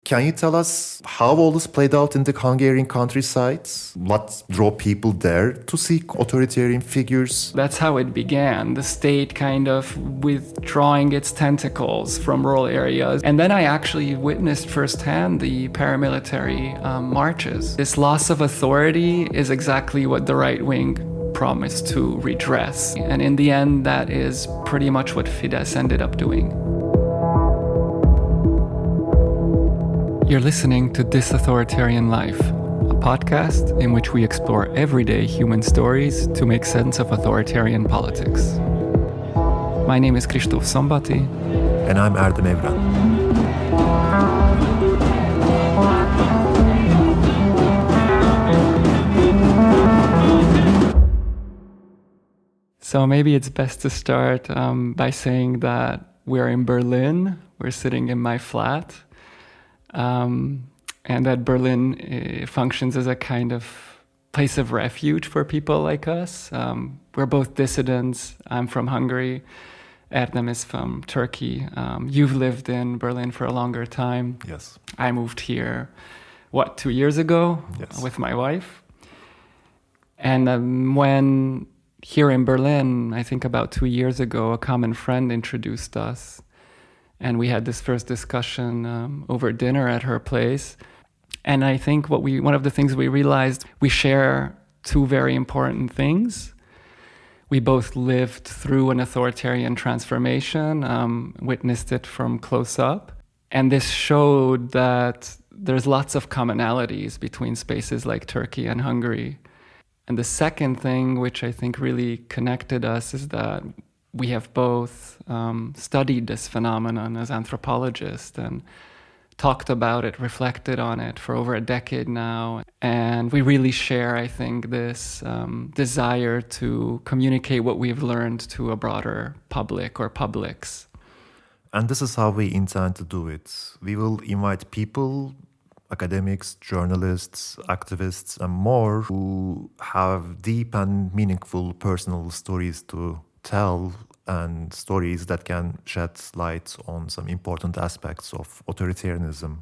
Can you tell us how all this played out in the Hungarian countryside? What drew people there to seek authoritarian figures? That's how it began, the state kind of withdrawing its tentacles from rural areas. And then I actually witnessed firsthand the paramilitary marches. This loss of authority is exactly what the right wing promised to redress. And in the end, that is pretty much what Fidesz ended up doing. You're listening to This Authoritarian Life, a podcast in which we explore everyday human stories to make sense of authoritarian politics. My name is Kristóf Szombati. And I'm Erdem Evren. So maybe it's best to start by saying that we're in Berlin. We're sitting in my flat. And that Berlin functions as a kind of place of refuge for people like us. We're both dissidents. I'm from Hungary. Erdem is from Turkey. You've lived in Berlin for a longer time. Yes. I moved here, 2 years ago? Yes. With my wife. And when here in Berlin, I think about 2 years ago, a common friend introduced us. And we had this first discussion over dinner at her place. And I think one of the things we realized, we share two very important things. We both lived through an authoritarian transformation, witnessed it from close up. And this showed that there's lots of commonalities between spaces like Turkey and Hungary. And the second thing, which I think really connected us, is that we have both studied this phenomenon as anthropologists and talked about it, reflected on it for over a decade now. And we really share, I think, this desire to communicate what we've learned to a broader public or publics. And this is how we intend to do it. We will invite people, academics, journalists, activists, and more who have deep and meaningful personal stories to tell and stories that can shed light on some important aspects of authoritarianism.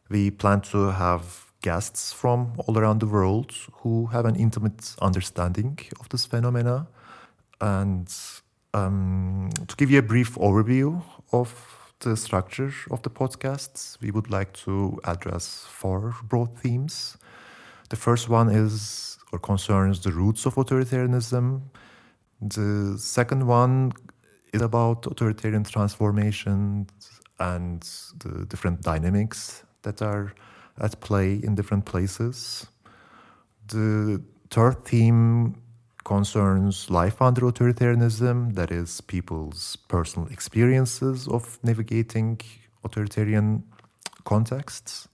We plan to have guests from all around the world who have an intimate understanding of this phenomena. And to give you a brief overview of the structure of the podcasts, we would like to address 4 broad themes. The first one is or concerns the roots of authoritarianism. The second one is about authoritarian transformations and the different dynamics that are at play in different places. The third theme concerns life under authoritarianism, that is, people's personal experiences of navigating authoritarian contexts.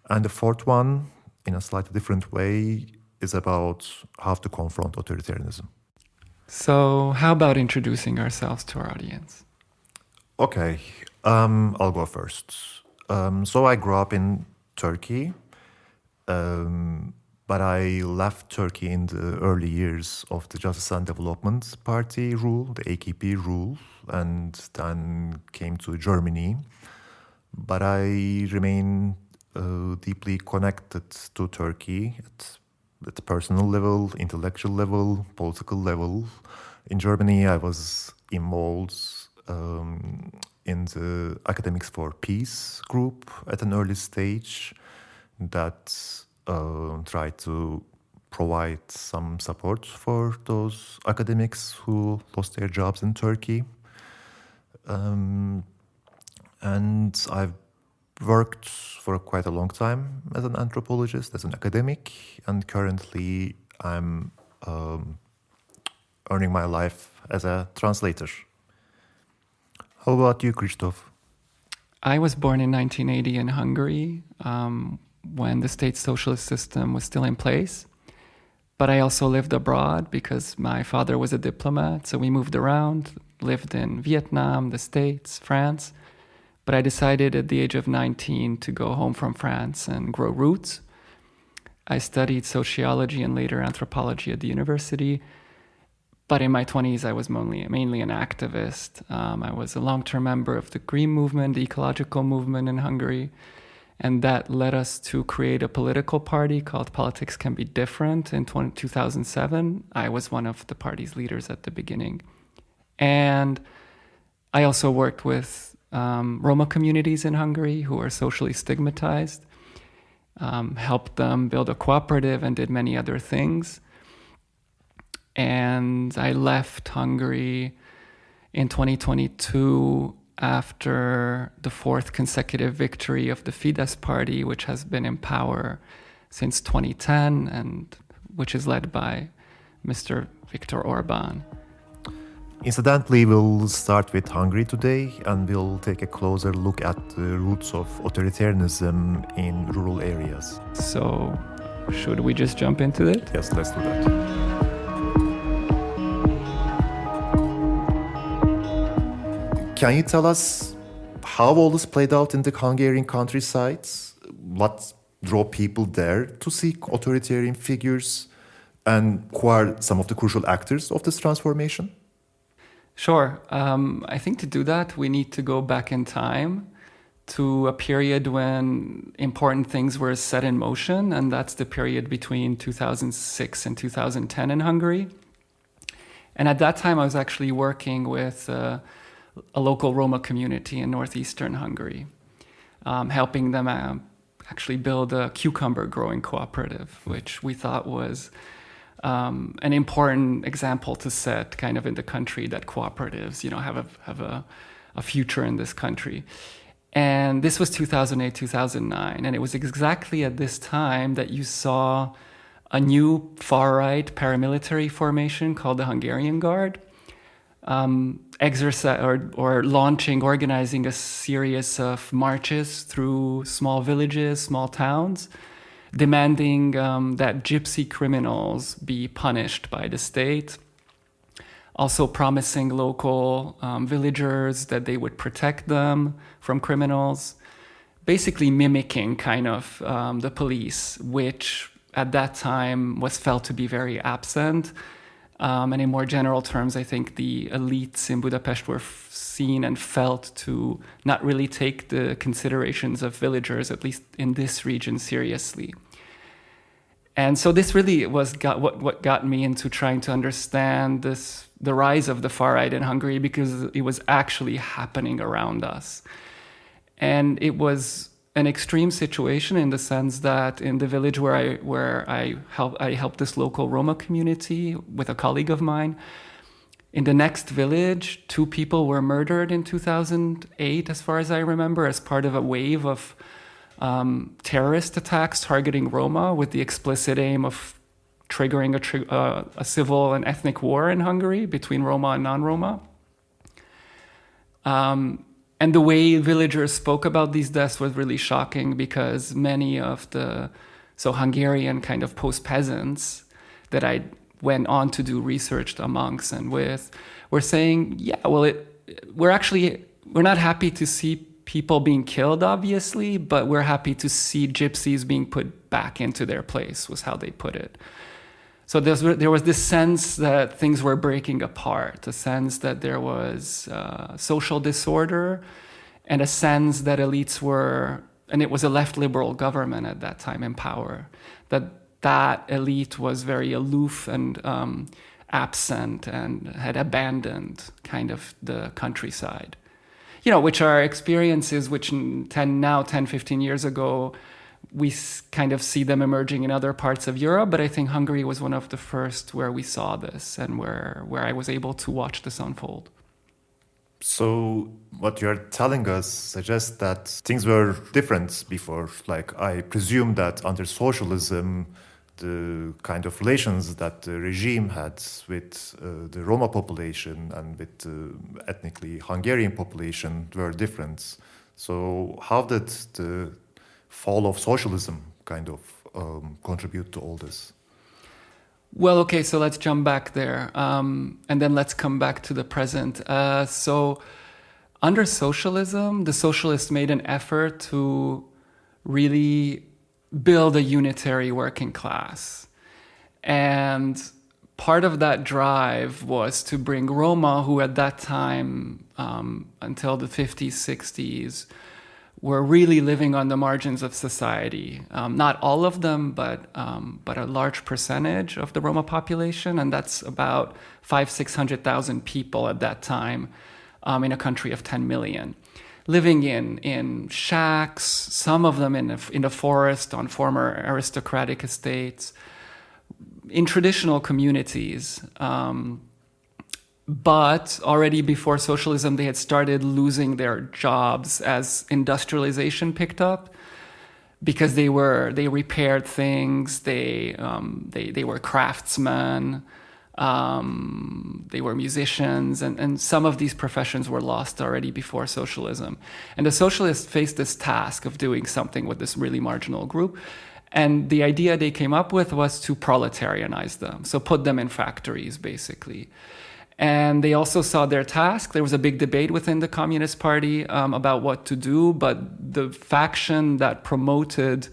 And the fourth one, in a slightly different way, is about how to confront authoritarianism. So how about introducing ourselves to our audience? Okay, I'll go first. So I grew up in Turkey, but I left Turkey in the early years of the Justice and Development Party rule, the AKP rule, and then came to Germany. But I remain deeply connected to Turkey at the personal level, intellectual level, political level. In Germany, I was involved in the Academics for Peace group at an early stage that tried to provide some support for those academics who lost their jobs in Turkey. And I've worked for quite a long time as an anthropologist, as an academic, and currently I'm earning my life as a translator. How about you, Kristóf? I was born in 1980 in Hungary when the state socialist system was still in place. But I also lived abroad because my father was a diplomat, so we moved around, lived in Vietnam, the States, France. But I decided at the age of 19 to go home from France and grow roots. I studied sociology and later anthropology at the university. But in my 20s, I was mainly an activist. I was a long-term member of the Green movement, the ecological movement in Hungary. And that led us to create a political party called Politics Can Be Different in 2007. I was one of the party's leaders at the beginning. And I also worked with Roma communities in Hungary who are socially stigmatized, helped them build a cooperative and did many other things. And I left Hungary in 2022 after the fourth consecutive victory of the Fidesz party, which has been in power since 2010 and which is led by Mr. Viktor Orbán. Incidentally, we'll start with Hungary today and we'll take a closer look at the roots of authoritarianism in rural areas. So, should we just jump into it? Yes, let's do that. Can you tell us how all this played out in the Hungarian countrysides? What drew people there to seek authoritarian figures and who are some of the crucial actors of this transformation? Sure. I think to do that, we need to go back in time to a period when important things were set in motion, and that's the period between 2006 and 2010 in Hungary. And at that time, I was actually working with a local Roma community in northeastern Hungary, helping them actually build a cucumber growing cooperative, which we thought was an important example to set kind of in the country that cooperatives, have a future in this country. And this was 2008, 2009. And it was exactly at this time that you saw a new far-right paramilitary formation called the Hungarian Guard, organizing a series of marches through small villages, small towns, demanding that gypsy criminals be punished by the state, also promising local villagers that they would protect them from criminals, basically mimicking kind of the police, which at that time was felt to be very absent. And in more general terms, I think the elites in Budapest were seen and felt to not really take the considerations of villagers, at least in this region, seriously. And so this really was what got me into trying to understand the rise of the far right in Hungary, because it was actually happening around us. And it was an extreme situation in the sense that in the village where I helped this local Roma community with a colleague of mine, in the next village, 2 people were murdered in 2008, as far as I remember, as part of a wave of terrorist attacks targeting Roma with the explicit aim of triggering a civil and ethnic war in Hungary between Roma and non-Roma. And the way villagers spoke about these deaths was really shocking, because many of the Hungarian kind of post-peasants that I went on to do research amongst and with were saying, we're not happy to see people being killed, obviously, but we're happy to see gypsies being put back into their place, was how they put it. So there was this sense that things were breaking apart, a sense that there was social disorder, and a sense that elites were, and it was a left liberal government at that time in power, that elite was very aloof and absent and had abandoned kind of the countryside. Which are experiences which 10, 15 years ago, we kind of see them emerging in other parts of Europe, but I think Hungary was one of the first where we saw this and where I was able to watch this unfold. So what you're telling us suggests that things were different before. Like, I presume that under socialism, the kind of relations that the regime had with the Roma population and with the ethnically Hungarian population were different. So how did the fall of socialism kind of contribute to all this? Well, okay, so let's jump back there, and then let's come back to the present. So under socialism, the socialists made an effort to really build a unitary working class. And part of that drive was to bring Roma, who at that time, until the 50s, 60s, were really living on the margins of society. Not all of them, but a large percentage of the Roma population, and that's about 600,000 people at that time in a country of 10 million. Living in shacks, some of them in the forest on former aristocratic estates, in traditional communities. But already before socialism, they had started losing their jobs as industrialization picked up, because they repaired things, they were craftsmen, they were musicians, and some of these professions were lost already before socialism. And the socialists faced this task of doing something with this really marginal group. And the idea they came up with was to proletarianize them, so put them in factories, basically. And they also saw their task. There was a big debate within the Communist Party about what to do, but the faction that promoted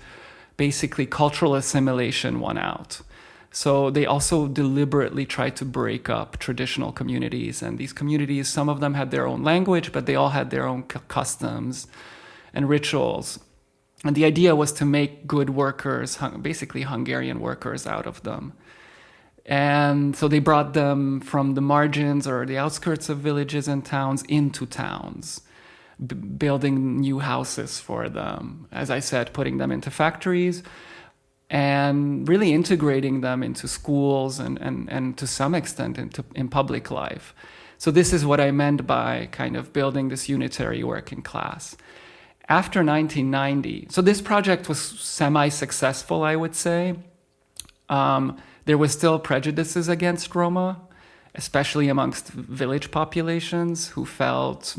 basically cultural assimilation won out. So they also deliberately tried to break up traditional communities. And these communities, some of them had their own language, but they all had their own customs and rituals. And the idea was to make good workers, basically Hungarian workers, out of them. And so they brought them from the margins or the outskirts of villages and towns into towns, building new houses for them. As I said, putting them into factories and really integrating them into schools and to some extent in public life. So this is what I meant by kind of building this unitary working class. After 1990, so this project was semi-successful, I would say. There was still prejudices against Roma, especially amongst village populations who felt,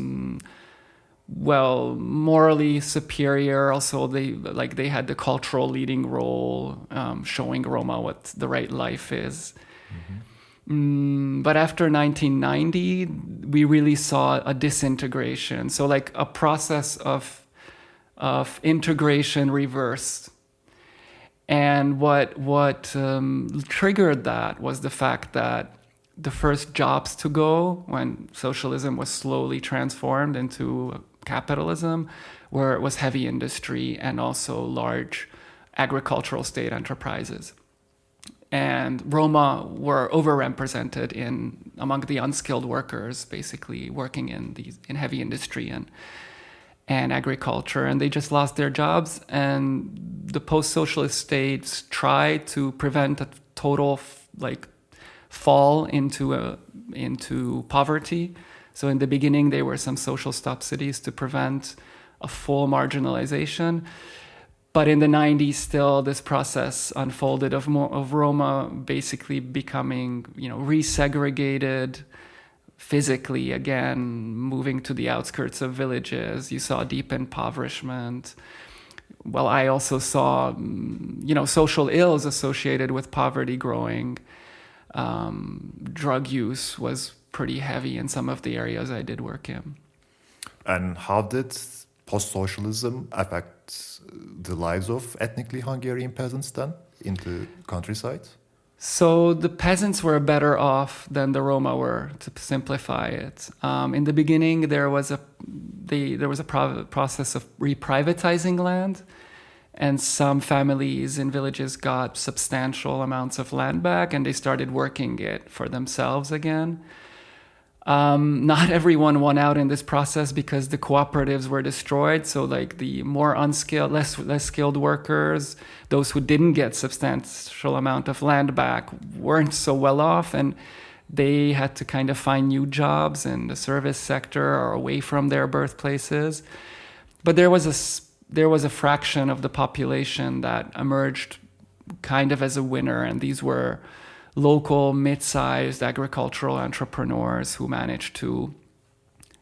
morally superior. Also, they had the cultural leading role, showing Roma what the right life is. Mm-hmm. But after 1990, we really saw a disintegration. So like a process of integration reversed. And what triggered that was the fact that the first jobs to go when socialism was slowly transformed into capitalism was heavy industry and also large agricultural state enterprises. And Roma were overrepresented among the unskilled workers, basically working in heavy industry and agriculture, and they just lost their jobs. And the post-socialist states tried to prevent a total fall into poverty. So in the beginning, there were some social subsidies to prevent a full marginalization. But in the 90s, still, this process unfolded of Roma basically becoming, resegregated, physically, again, moving to the outskirts of villages. You saw deep impoverishment. Well, I also saw, social ills associated with poverty growing. Drug use was pretty heavy in some of the areas I did work in. And how did post-socialism affect the lives of ethnically Hungarian peasants then in the countryside? So the peasants were better off than the Roma were, to simplify it. In the beginning, there was a process of reprivatizing land, and some families in villages got substantial amounts of land back, and they started working it for themselves again. Not everyone won out in this process because the cooperatives were destroyed. So the more unskilled, less skilled workers, those who didn't get substantial amount of land back, weren't so well off, and they had to kind of find new jobs in the service sector or away from their birthplaces. But there was a fraction of the population that emerged kind of as a winner, and these were local mid-sized agricultural entrepreneurs who managed to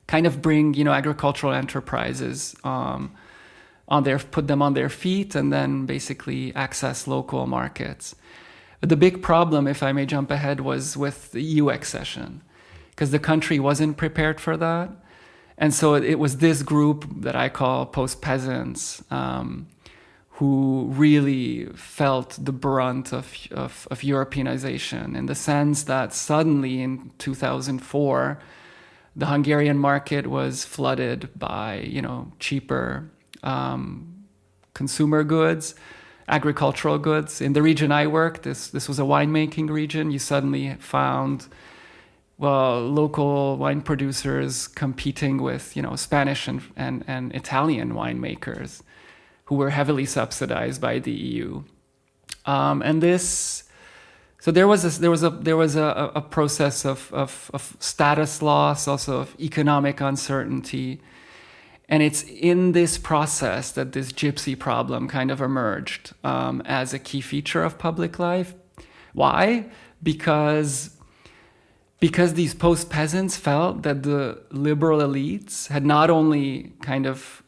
kind of bring, agricultural enterprises put them on their feet and then basically access local markets. But the big problem, if I may jump ahead, was with the EU accession, because the country wasn't prepared for that. And so it was this group that I call post-peasants who really felt the brunt of Europeanization, in the sense that suddenly in 2004, the Hungarian market was flooded by, cheaper consumer goods, agricultural goods. In the region I worked, this was a winemaking region. You suddenly found, local wine producers competing with, Spanish and Italian winemakers who were heavily subsidized by the EU. So there was a process of status loss, also of economic uncertainty. And it's in this process that this gypsy problem kind of emerged as a key feature of public life. Why? Because these post-peasants felt that the liberal elites had not only kind of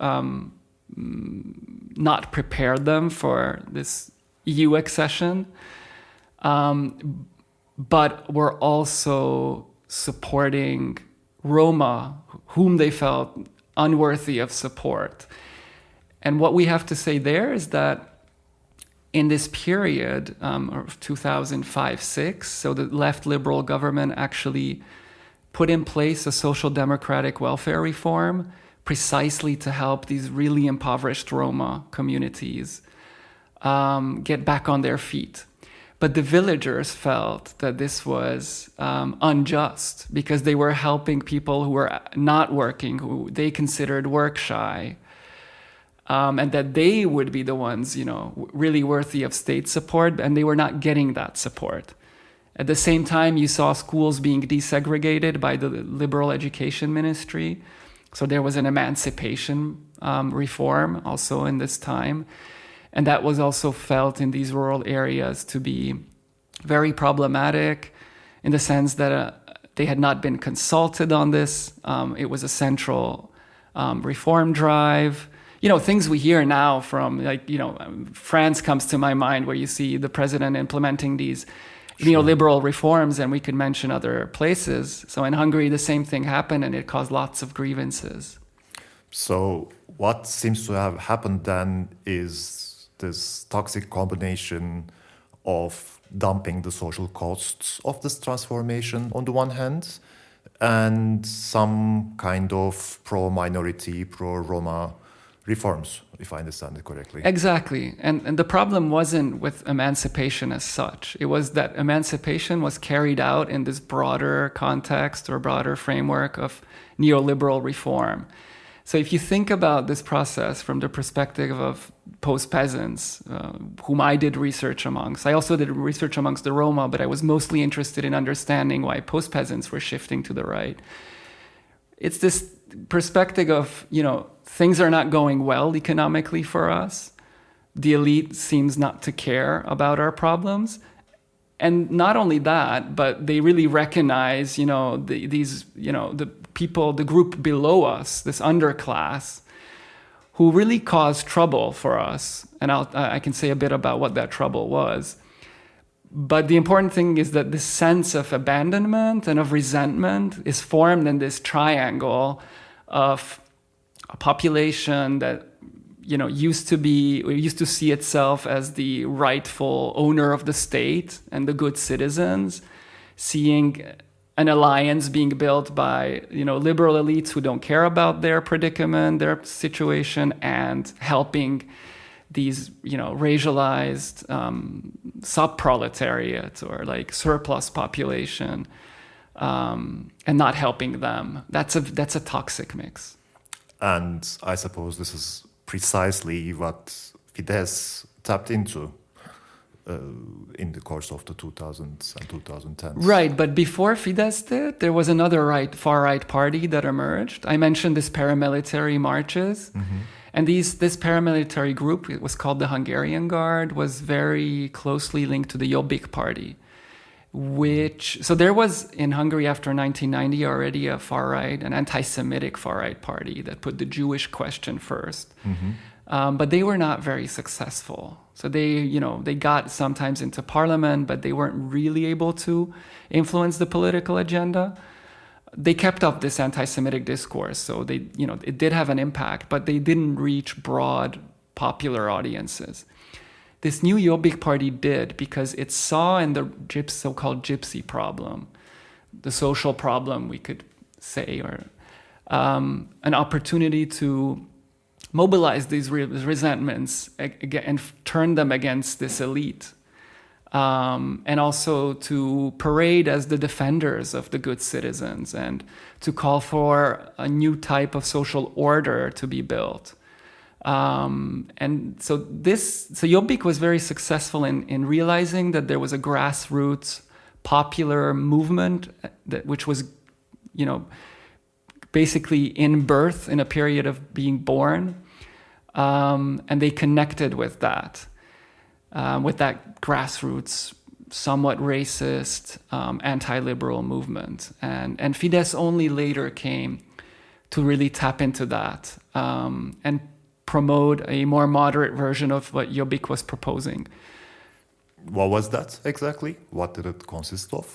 not prepared them for this EU accession, but were also supporting Roma, whom they felt unworthy of support. And what we have to say there is that in this period of 2005-06, so the left liberal government actually put in place a social democratic welfare reform precisely to help these really impoverished Roma communities get back on their feet. But the villagers felt that this was unjust because they were helping people who were not working, who they considered work shy, and that they would be the ones, really worthy of state support, and they were not getting that support. At the same time, you saw schools being desegregated by the liberal education ministry. So there was an emancipation reform also in this time. And that was also felt in these rural areas to be very problematic in the sense that they had not been consulted on this. It was a central reform drive. Things we hear now from, France comes to my mind, where you see the president implementing these neoliberal reforms, and we could mention other places. So in Hungary, the same thing happened, and it caused lots of grievances. So what seems to have happened then is this toxic combination of dumping the social costs of this transformation on the one hand, and some kind of pro-minority, pro-Roma reforms, if I understand it correctly. Exactly. And the problem wasn't with emancipation as such. It was that emancipation was carried out in this broader context or broader framework of neoliberal reform. So if you think about this process from the perspective of post-peasants, whom I did research amongst, I also did research amongst the Roma, but I was mostly interested in understanding why post-peasants were shifting to the right. It's this perspective of, things are not going well economically for us. The elite seems not to care about our problems. And not only that, but they really recognize, the people, the group below us, this underclass, who really caused trouble for us. And I can say a bit about what that trouble was. But the important thing is that this sense of abandonment and of resentment is formed in this triangle of a population that used to see itself as the rightful owner of the state and the good citizens, seeing an alliance being built by liberal elites who don't care about their predicament, their situation, and helping these racialized sub-proletariat or like surplus population, and not helping them. That's a toxic mix. And I suppose this is precisely what Fidesz tapped into in the course of the 2000s and 2010s. Right, but before Fidesz did, there was another far-right party that emerged. I mentioned this paramilitary marches. Mm-hmm. And this paramilitary group, it was called the Hungarian Guard, was very closely linked to the Jobbik party. So there was in Hungary after 1990 already a far-right, an anti-Semitic far-right party that put the Jewish question first. Mm-hmm. But they were not very successful. So they got sometimes into parliament, but they weren't really able to influence the political agenda. They kept up this anti-Semitic discourse, so it did have an impact, but they didn't reach broad popular audiences. This new Jobbik party did because it saw in the so-called gypsy problem, the social problem, we could say, or an opportunity to mobilize these resentments and turn them against this elite. And also to parade as the defenders of the good citizens and to call for a new type of social order to be built. And so Jobbik was very successful in realizing that there was a grassroots popular movement which was, basically in birth, in a period of being born. And they connected with that grassroots, somewhat racist, anti-liberal movement. And Fidesz only later came to really tap into that and promote a more moderate version of what Jobbik was proposing. What was that exactly? What did it consist of?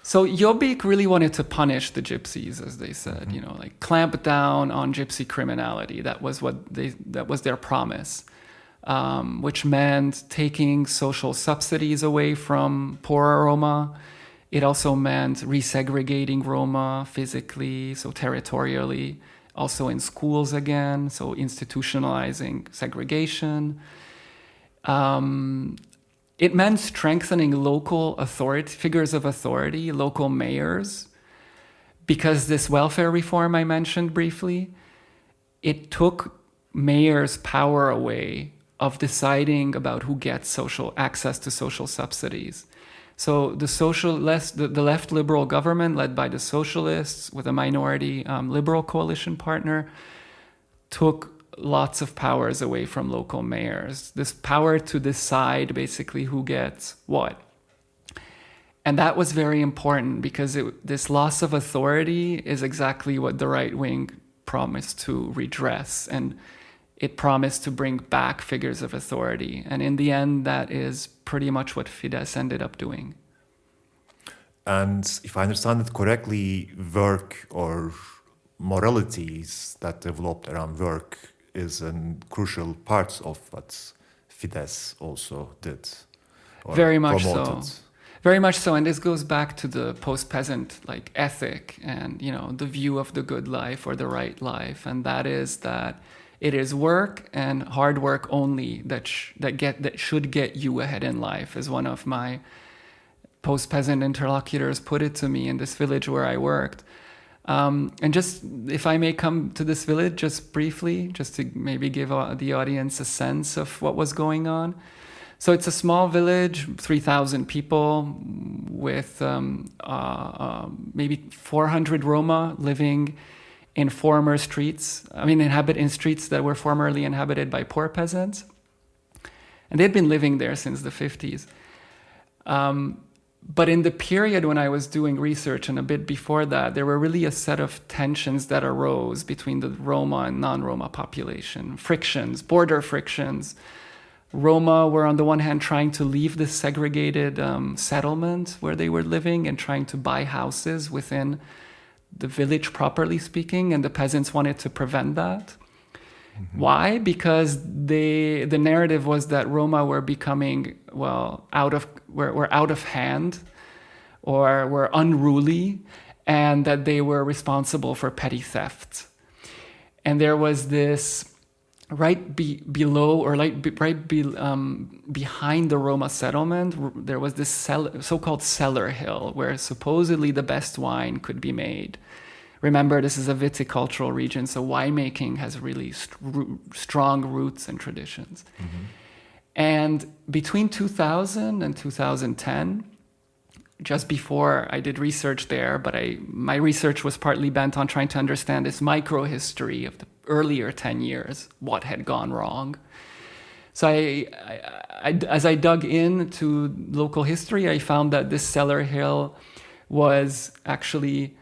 So Jobbik really wanted to punish the gypsies, as they said, like clamp down on gypsy criminality. That was their promise, which meant taking social subsidies away from poorer Roma. It also meant resegregating Roma physically, so territorially, also in schools again, so institutionalizing segregation. It meant strengthening local figures of authority, local mayors, because this welfare reform I mentioned briefly, it took mayors' power away of deciding about who gets access to social subsidies. So the left liberal government, led by the socialists with a minority liberal coalition partner, took lots of powers away from local mayors. This power to decide basically who gets what. And that was very important because this loss of authority is exactly what the right wing promised to redress. And it promised to bring back figures of authority. And in the end, that is pretty much what Fidesz ended up doing. And if I understand it correctly, work or moralities that developed around work is a crucial part of what Fidesz also did. Very much so. Very much so. And this goes back to the post-peasant ethic and, the view of the good life or the right life. And that is that it is work and hard work only that should get you ahead in life, as one of my post-peasant interlocutors put it to me in this village where I worked. And just, if I may come to this village just briefly, just to maybe give the audience a sense of what was going on. So it's a small village, 3,000 people, with maybe 400 Roma living in former streets. In streets that were formerly inhabited by poor peasants. And they'd been living there since the 50s. But in the period when I was doing research and a bit before that, there were really a set of tensions that arose between the Roma and non-Roma population. Frictions, border frictions. Roma were on the one hand trying to leave this segregated settlement where they were living and trying to buy houses within the village, properly speaking, and the peasants wanted to prevent that. Mm-hmm. Why? Because the narrative was that Roma were becoming, out of hand or were unruly, and that they were responsible for petty theft. And there was this behind the Roma settlement, there was this so-called cellar hill where supposedly the best wine could be made. Remember, this is a viticultural region, so winemaking has really strong roots and traditions. Mm-hmm. And between 2000 and 2010, just before I did research there, but my research was partly bent on trying to understand this micro-history of the earlier 10 years, what had gone wrong. So as I dug into local history, I found that this cellar hill was actually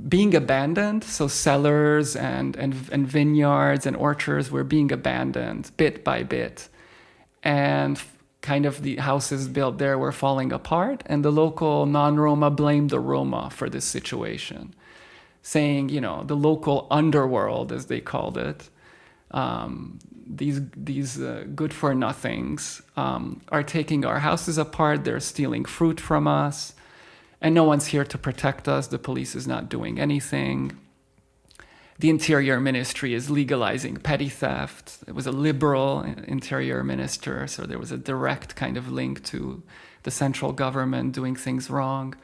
being abandoned. So cellars and vineyards and orchards were being abandoned bit by bit. And kind of the houses built there were falling apart. And the local non-Roma blamed the Roma for this situation, saying, the local underworld, as they called it, these good for nothings are taking our houses apart. They're stealing fruit from us, and no one's here to protect us. The police is not doing anything. The Interior Ministry is legalizing petty theft. It was a liberal interior minister, so there was a direct kind of link to the central government doing things wrong.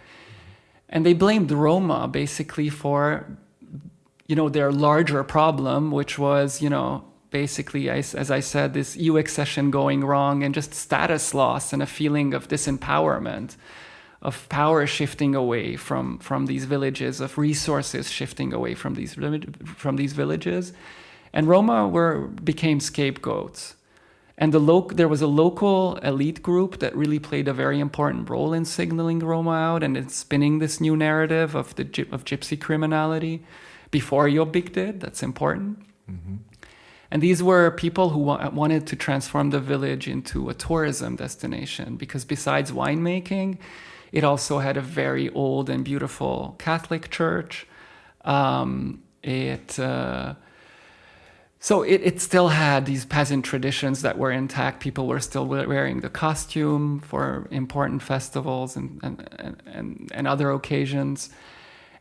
And they blamed Roma basically for, their larger problem, which was, basically, as I said, this EU accession going wrong and just status loss and a feeling of disempowerment, of power shifting away from these villages, of resources shifting away from these villages. And Roma became scapegoats. And there was a local elite group that really played a very important role in signaling Roma out and in spinning this new narrative of gypsy criminality before Jobbik did. That's important. Mm-hmm. And these were people who wanted to transform the village into a tourism destination, because besides winemaking, it also had a very old and beautiful Catholic church. It still had these peasant traditions that were intact. People were still wearing the costume for important festivals and other occasions.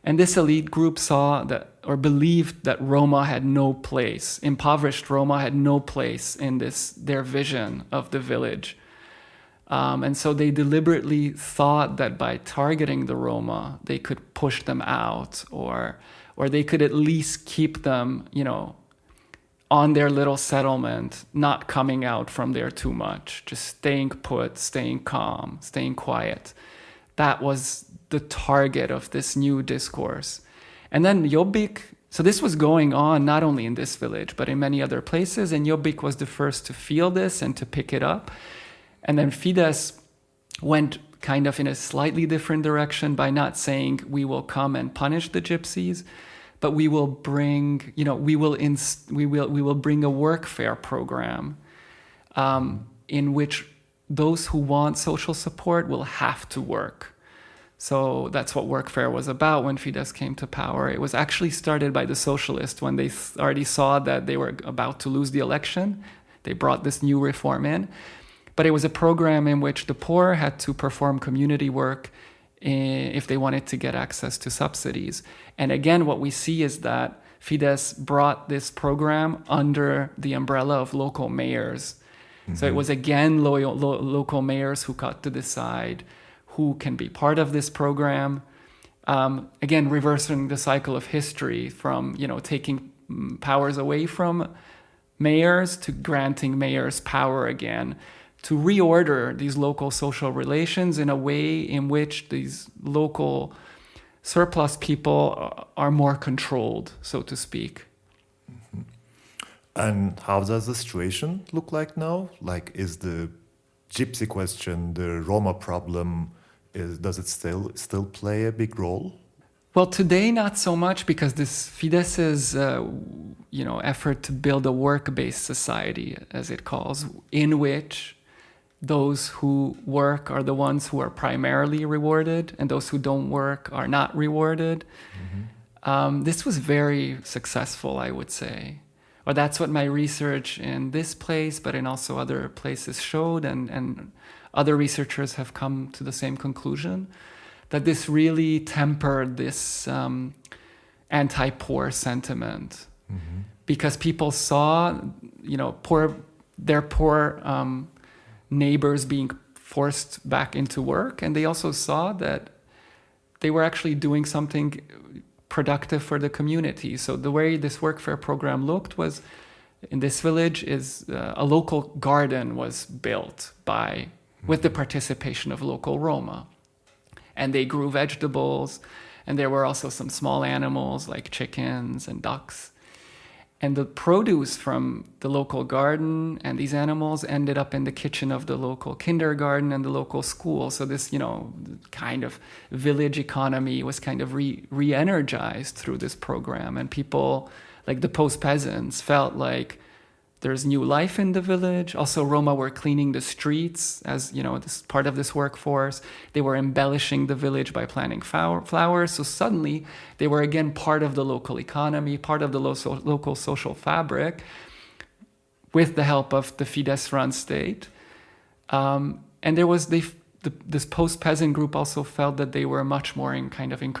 And this elite group saw that, or believed that Roma had no place, impoverished Roma had no place in their vision of the village. And so they deliberately thought that by targeting the Roma, they could push them out, or they could at least keep them, on their little settlement, not coming out from there too much, just staying put, staying calm, staying quiet. That was the target of this new discourse. And then Jobbik, so this was going on not only in this village, but in many other places, and Jobbik was the first to feel this and to pick it up. And then Fidesz went kind of in a slightly different direction by not saying we will come and punish the gypsies, but we will bring, we will bring a workfare program in which those who want social support will have to work. So that's what workfare was about when Fidesz came to power. It was actually started by the socialists when they already saw that they were about to lose the election. They brought this new reform in. But it was a program in which the poor had to perform community work if they wanted to get access to subsidies. And again, what we see is that Fidesz brought this program under the umbrella of local mayors. Mm-hmm. So it was again local mayors who got to decide who can be part of this program. Again, reversing the cycle of history from, taking powers away from mayors to granting mayors power again, to reorder these local social relations in a way in which these local surplus people are more controlled, so to speak. Mm-hmm. And how does the situation look like now? Like, is the gypsy question, the Roma problem, does it still play a big role? Well, today not so much, because this Fidesz's effort to build a work-based society, as it calls, in which those who work are the ones who are primarily rewarded, and those who don't work are not rewarded. Mm-hmm. This was very successful, I would say. Or that's what my research in this place, but in also other places showed, and other researchers have come to the same conclusion, that this really tempered this anti-poor sentiment. Mm-hmm. Because people saw, their poor neighbors being forced back into work, and they also saw that they were actually doing something productive for the community. So the way this workfare program looked was, in this village, is a local garden was built with the participation of local Roma. And they grew vegetables, and there were also some small animals like chickens and ducks. And the produce from the local garden and these animals ended up in the kitchen of the local kindergarten and the local school. So this, kind of village economy was kind of re-energized through this program. And people, like the post-peasants, felt like there's new life in the village. Also, Roma were cleaning the streets as, this part of this workforce. They were embellishing the village by planting flowers. So suddenly, they were again part of the local economy, part of the local social fabric, with the help of the Fidesz-run state. And there was this post-peasant group also felt that they were much more in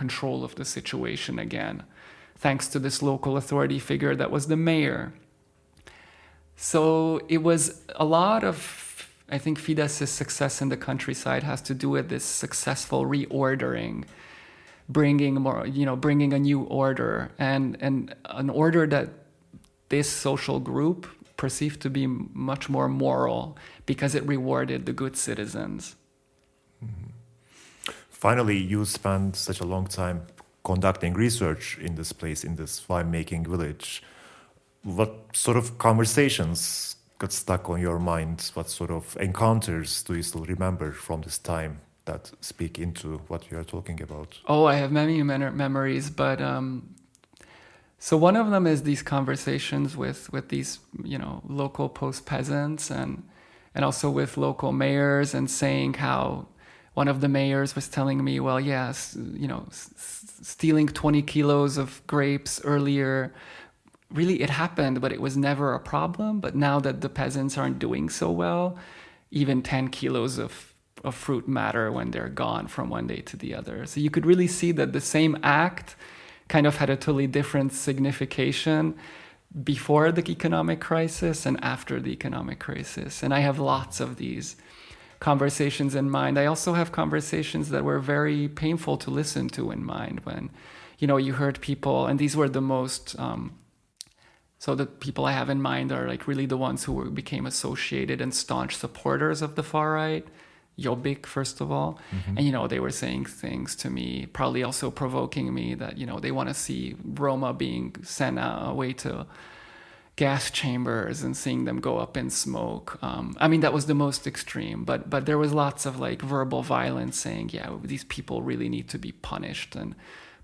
control of the situation again, thanks to this local authority figure that was the mayor. So it was a lot of, I think Fidesz's success in the countryside has to do with this successful reordering, bringing a new order, and an order that this social group perceived to be much more moral because it rewarded the good citizens. Finally, you spent such a long time conducting research in this place, in this winemaking village. What sort of conversations got stuck on your mind? What sort of encounters do you still remember from this time that speak into what you are talking about? Oh, I have many memories, but so one of them is these conversations with these local post-peasants and also with local mayors, and saying how one of the mayors was telling me, well, yes, stealing 20 kilos of grapes earlier, really it happened, but it was never a problem. But now that the peasants aren't doing so well, even 10 kilos of fruit matter when they're gone from one day to the other. So you could really see that the same act kind of had a totally different signification before the economic crisis and after the economic crisis. And I have lots of these conversations in mind. I also have conversations that were very painful to listen to in mind when, you heard people, and these were the most, so the people I have in mind are like really the ones who became associated and staunch supporters of the far right. Jobbik, first of all. Mm-hmm. And, they were saying things to me, probably also provoking me that, they want to see Roma being sent away to gas chambers and seeing them go up in smoke. That was the most extreme, but there was lots of like verbal violence saying, yeah, these people really need to be punished and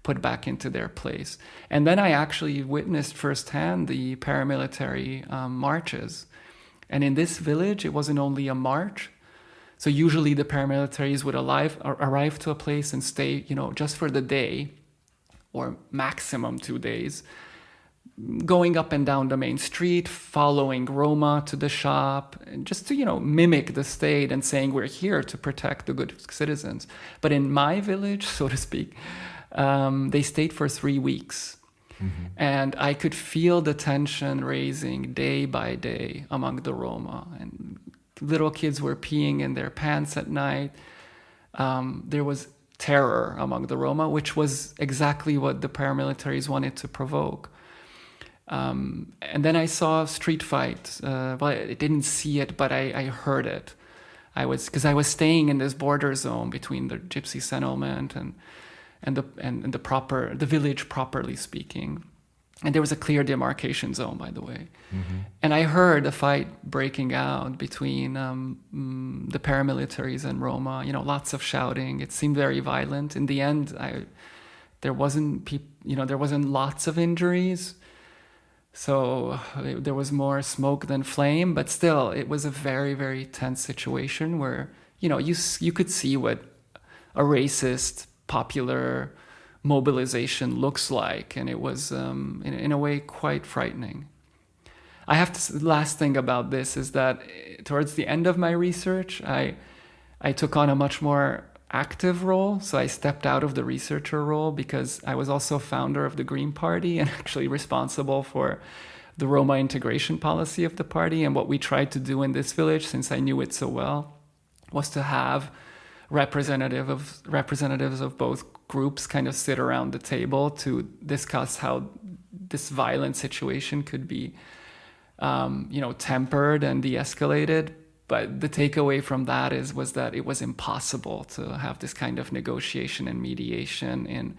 put back into their place. And then I actually witnessed firsthand the paramilitary marches. And in this village, it wasn't only a march. So usually the paramilitaries would arrive to a place and stay, just for the day or maximum 2 days, going up and down the main street, following Roma to the shop, and just to, mimic the state and saying we're here to protect the good citizens. But in my village, so to speak, they stayed for 3 weeks. Mm-hmm. And I could feel the tension raising day by day among the Roma. And little kids were peeing in their pants at night. There was terror among the Roma, which was exactly what the paramilitaries wanted to provoke. And then I saw street fights. Well, I didn't see it, but I heard it. Because I was staying in this border zone between the gypsy settlement and the village, properly speaking. And there was a clear demarcation zone, by the way. Mm-hmm. And I heard a fight breaking out between the paramilitaries and Roma. Lots of shouting. It seemed very violent. In the end, there wasn't lots of injuries. So there was more smoke than flame, but still, it was a very, very tense situation where you could see what a racist, popular mobilization looks like, and it was in a way quite frightening. Last thing about this is that towards the end of my research, I took on a much more active role. So I stepped out of the researcher role because I was also founder of the Green Party and actually responsible for the Roma integration policy of the party. And what we tried to do in this village, since I knew it so well, was to have representatives of both groups kind of sit around the table to discuss how this violent situation could be, tempered and de-escalated. But the takeaway from that was that it was impossible to have this kind of negotiation and mediation in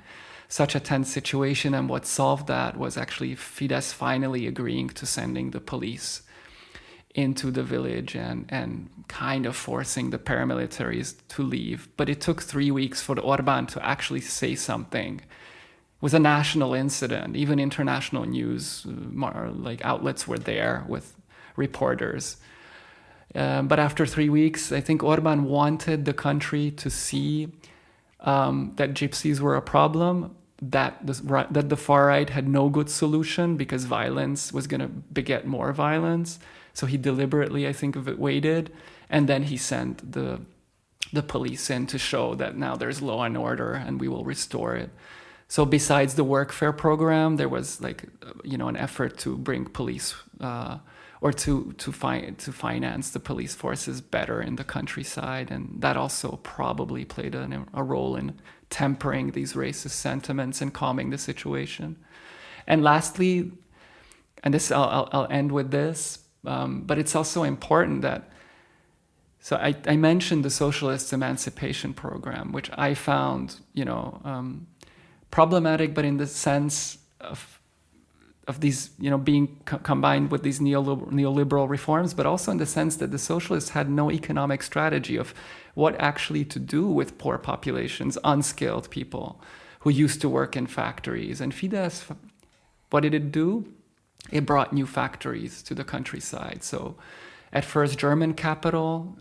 such a tense situation. And what solved that was actually Fidesz finally agreeing to sending the police into the village and kind of forcing the paramilitaries to leave. But it took 3 weeks for Orbán to actually say something. It was a national incident. Even international news outlets were there with reporters. But after 3 weeks, I think Orbán wanted the country to see that gypsies were a problem, that the far right had no good solution because violence was going to beget more violence. So he deliberately, I think, waited, and then he sent the police in to show that now there's law and order and we will restore it. So besides the workfare program, there was an effort to bring police or to finance the police forces better in the countryside, and that also probably played a role in tempering these racist sentiments and calming the situation. And lastly, and this I'll end with this, but it's also important that. So I mentioned the Socialist Emancipation Program, which I found, problematic, but in the sense of these, being combined with these neoliberal reforms, but also in the sense that the socialists had no economic strategy of what actually to do with poor populations, unskilled people who used to work in factories. And Fidesz, what did it do? It brought new factories to the countryside. So at first, German capital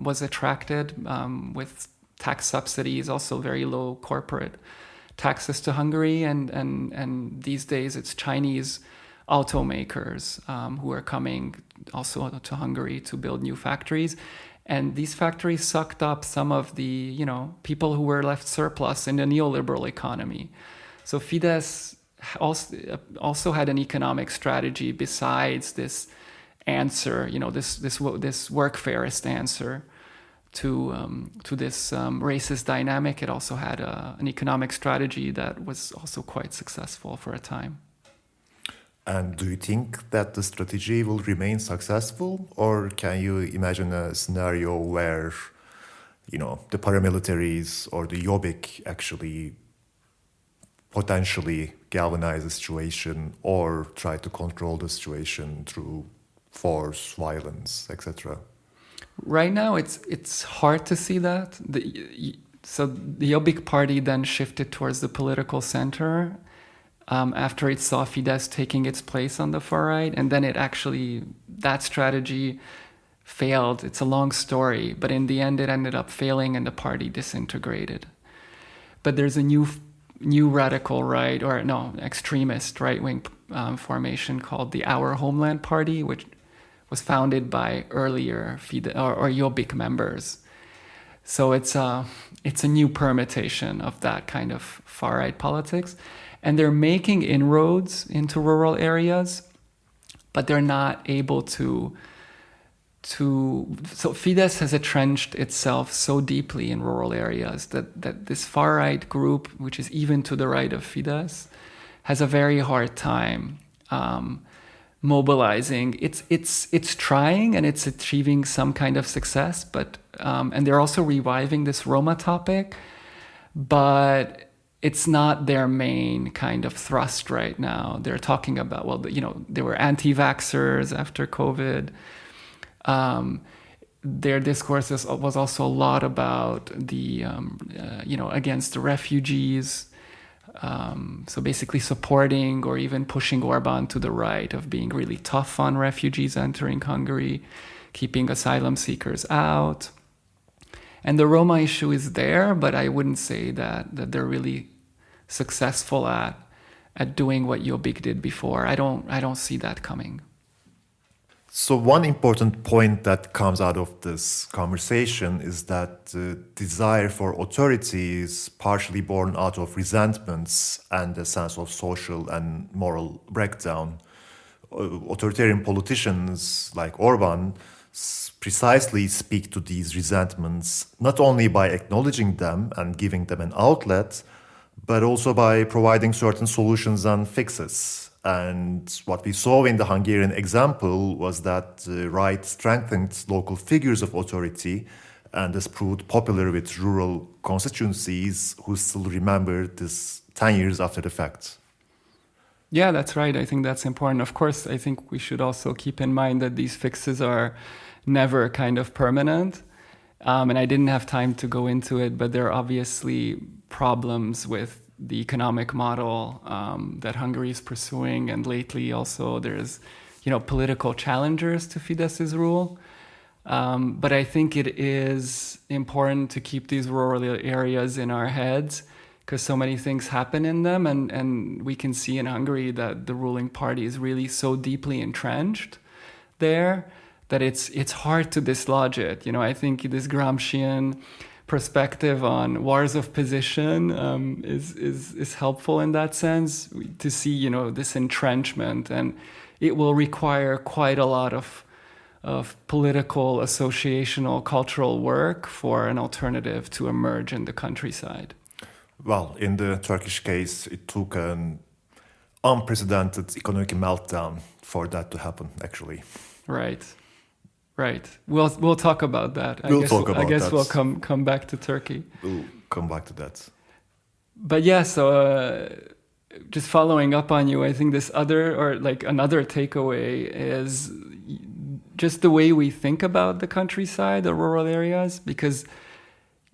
was attracted with tax subsidies, also very low corporate taxes to Hungary. And these days, it's Chinese automakers who are coming also to Hungary to build new factories. And these factories sucked up some of the, people who were left surplus in the neoliberal economy. So Fidesz also had an economic strategy besides this answer, this workfarist answer to this racist dynamic. It also had an economic strategy that was also quite successful for a time. And do you think that the strategy will remain successful, or can you imagine a scenario where, the paramilitaries or the Jobbik actually potentially galvanize the situation or try to control the situation through force, violence, etc.? Right now, it's hard to see that. So the Jobbik party then shifted towards the political center after it saw Fidesz taking its place on the far right, and then that strategy failed. It's a long story, but in the end, it ended up failing, and the party disintegrated. But there's a new radical right, or no, extremist right-wing formation called the Our Homeland Party, which was founded by earlier or Jobbik members. So it's a new permutation of that kind of far-right politics. And they're making inroads into rural areas, but they're not able to. So Fidesz has entrenched itself so deeply in rural areas that this far-right group, which is even to the right of Fidesz, has a very hard time mobilizing. It's trying and it's achieving some kind of success, but and they're also reviving this Roma topic, but it's not their main kind of thrust right now. They're talking about, they were anti-vaxxers after COVID. Their discourse was also a lot about the, against the refugees. So basically supporting or even pushing Orban to the right of being really tough on refugees entering Hungary, keeping asylum seekers out. And the Roma issue is there, but I wouldn't say that they're really successful at doing what Jobbik did before. I don't see that coming. So one important point that comes out of this conversation is that the desire for authority is partially born out of resentments and a sense of social and moral breakdown. Authoritarian politicians like Orban precisely speak to these resentments not only by acknowledging them and giving them an outlet, but also by providing certain solutions and fixes. And what we saw in the Hungarian example was that the right strengthened local figures of authority and this proved popular with rural constituencies who still remember this 10 years after the fact. Yeah, that's right. I think that's important. Of course, I think we should also keep in mind that these fixes are never kind of permanent. And I didn't have time to go into it, but there are obviously problems with the economic model that Hungary is pursuing. And lately also there's, political challengers to Fidesz's rule. But I think it is important to keep these rural areas in our heads because so many things happen in them. And we can see in Hungary that the ruling party is really so deeply entrenched there that it's hard to dislodge it. I think this Gramscian perspective on wars of position is helpful in that sense, to see this entrenchment, and it will require quite a lot of political, associational, cultural work for an alternative to emerge in the countryside. Well, in the Turkish case, it took an unprecedented economic meltdown for that to happen, actually. Right. We'll talk about that. I guess we'll come back to Turkey. We'll come back to that. But yeah, so just following up on you, I think another takeaway is just the way we think about the countryside, the rural areas, because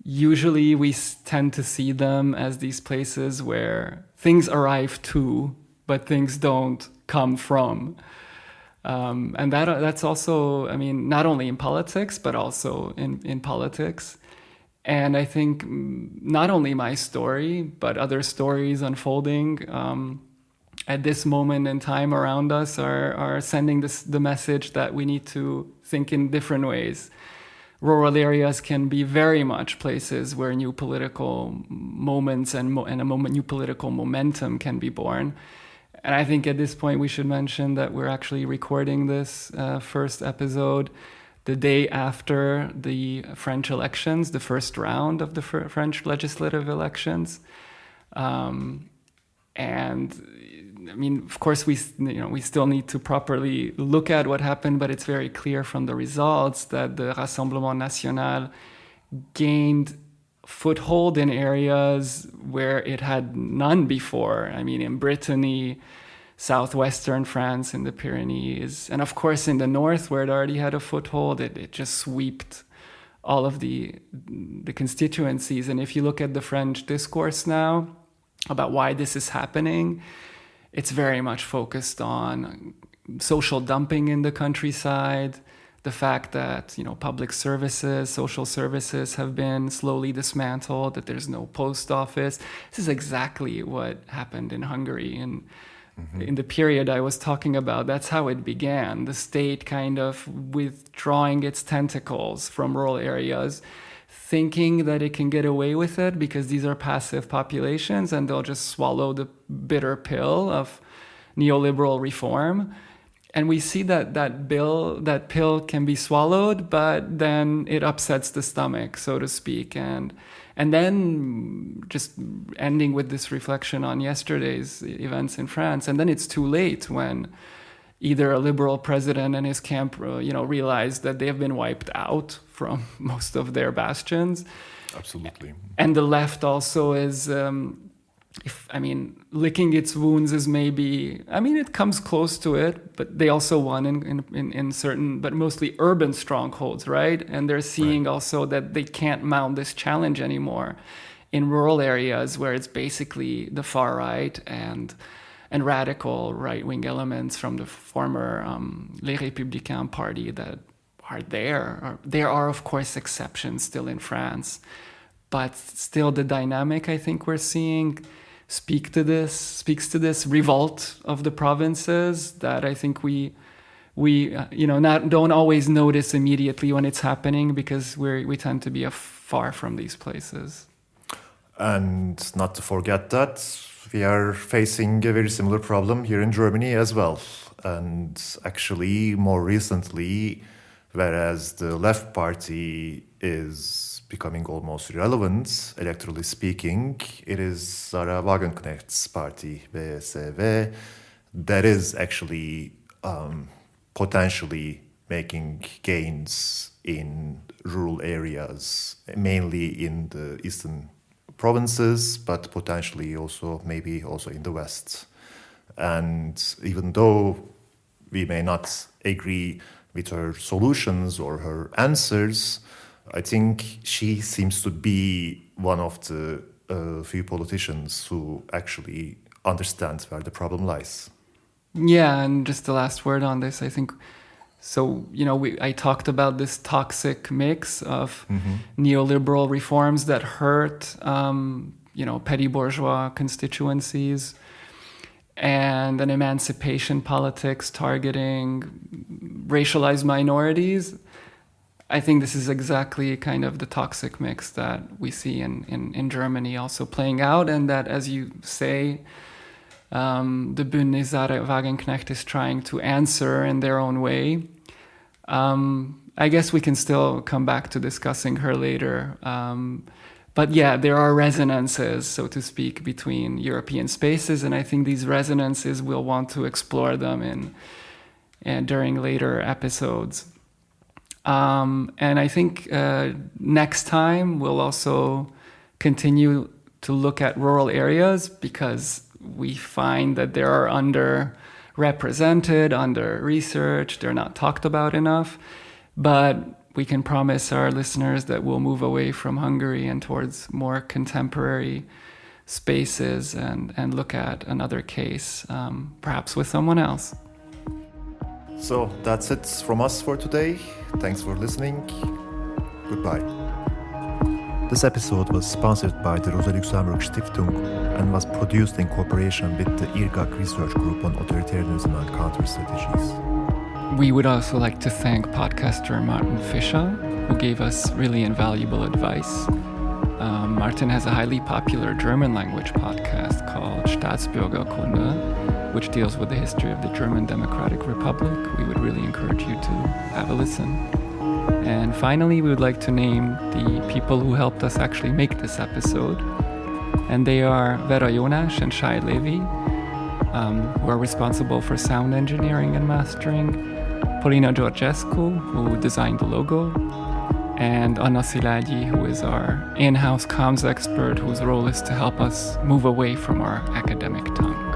usually we tend to see them as these places where things arrive to, but things don't come from. And that's also, not only in politics, but also in politics. And I think not only my story, but other stories unfolding at this moment in time around us are sending the message that we need to think in different ways. Rural areas can be very much places where new political moments and new political momentum can be born. And I think at this point we should mention that we're actually recording this first episode the day after the French elections, the first round of the French legislative elections. And of course, we still need to properly look at what happened, but it's very clear from the results that the Rassemblement National gained foothold in areas where it had none before. In Brittany, southwestern France, in the Pyrenees, and of course in the north, where it already had a foothold, it just swept all of the constituencies. And if you look at the French discourse now about why this is happening, it's very much focused on social dumping in the countryside, the fact that public services, social services have been slowly dismantled, that there's no post office. This is exactly what happened in Hungary. And in the period I was talking about, that's how it began. The state kind of withdrawing its tentacles from rural areas, thinking that it can get away with it because these are passive populations and they'll just swallow the bitter pill of neoliberal reform. And we see that pill can be swallowed, but then it upsets the stomach, so to speak. And then just ending with this reflection on yesterday's events in France, and then it's too late when either a liberal president and his camp, realize that they have been wiped out from most of their bastions. Absolutely. And the left also is... licking its wounds is maybe, it comes close to it, but they also won in certain, but mostly urban strongholds, right? And they're seeing also that they can't mount this challenge anymore in rural areas where it's basically the far right and radical right-wing elements from the former Les Républicains party that are there. There are, of course, exceptions still in France, but still the dynamic I think we're seeing speaks to this revolt of the provinces that I think we don't always notice immediately when it's happening because we tend to be far from these places. And not to forget that we are facing a very similar problem here in Germany as well. And actually, more recently, whereas the left party is becoming almost irrelevant, electorally speaking, it is Sarah Wagenknecht's party, BSV, that is actually potentially making gains in rural areas, mainly in the eastern provinces, but potentially also maybe also in the west. And even though we may not agree with her solutions or her answers, I think she seems to be one of the few politicians who actually understand where the problem lies. Yeah, and just the last word on this, I think. So, I talked about this toxic mix of neoliberal reforms that hurt, petty bourgeois constituencies. and an emancipation politics targeting racialized minorities. I think this is exactly kind of the toxic mix that we see in Germany also playing out, and that, as you say, the Bündnis Sarah Wagenknecht is trying to answer in their own way. I guess we can still come back to discussing her later. But yeah, there are resonances, so to speak, between European spaces, and I think these resonances we'll want to explore them during later episodes. And I think next time we'll also continue to look at rural areas, because we find that they are underrepresented, under-researched, they're not talked about enough. But we can promise our listeners that we'll move away from Hungary and towards more contemporary spaces and look at another case, perhaps with someone else. So that's it from us for today. Thanks for listening. Goodbye. This episode was sponsored by the Rosa Luxemburg Stiftung and was produced in cooperation with the IRGAC Research Group on Authoritarianism and Counter Strategies. We would also like to thank podcaster Martin Fischer, who gave us really invaluable advice. Martin has a highly popular German language podcast called Staatsbürgerkunde, which deals with the history of the German Democratic Republic. We would really encourage you to have a listen. And finally, we would like to name the people who helped us actually make this episode. And they are Vera Jonas and Shai Levi, who are responsible for sound engineering and mastering, Polina Georgescu, who designed the logo, and Anna Szilágyi, who is our in-house comms expert, whose role is to help us move away from our academic tongue.